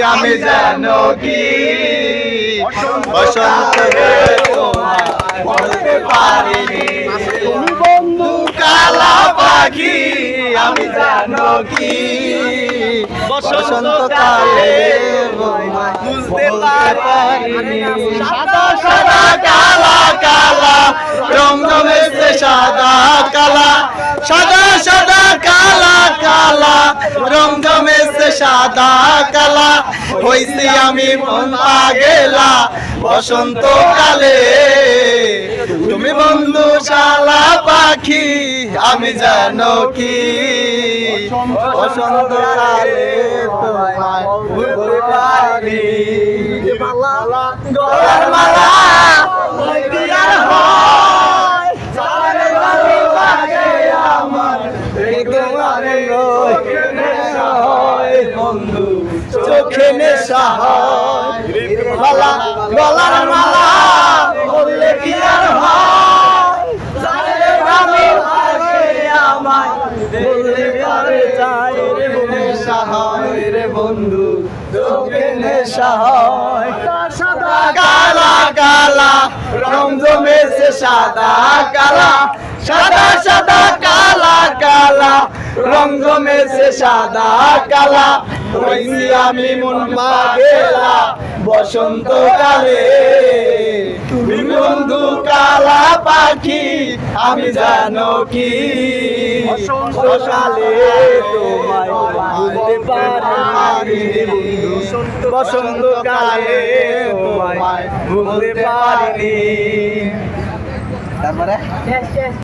আমি জানো কি বসন্তকে তোমায় বলতে পারিনি তুমি বন্ধু কালা পাখি আমি জানো কি বসন্তকালে বুঝতে পারিনি সাদা সাদা কালা কালা রং জমেছে সাদা কালা সাদা সাদা কালা কালা রং জমেছে সাদা কালা হইছি আমি মন পাগেলা বসন্তকালে তুমি বন্ধু শালা পাখি আমি জানো কি বসন্তকালে তোমায় ভুলতে পারি গলার মালা দিয়ার হয় সারে ভালো লাগে আমার তোমারে চোখে নেশা হয় বন্ধু চোখে নেশা হয় গলার মালা বললে কি আর হয় সারে ভালো লাগে আমায় বললে পারে চাই রে নেশা হয় রে বন্ধু চোখে নেশা হয় সাদা কালা কালা রং জমেছে সাদা কালা সাদা সাদা কালা কালা রং জমেছে সাদা কালা হইছি আমি মন পাগেলা বসন্তকালে তুমি বন্ধু কালা পাখি আমি জানো কি বসন্তকালে তোমায় ভুলতে পারি বসন্তকালে তোমায় ভুলতে পারিনি তারপরে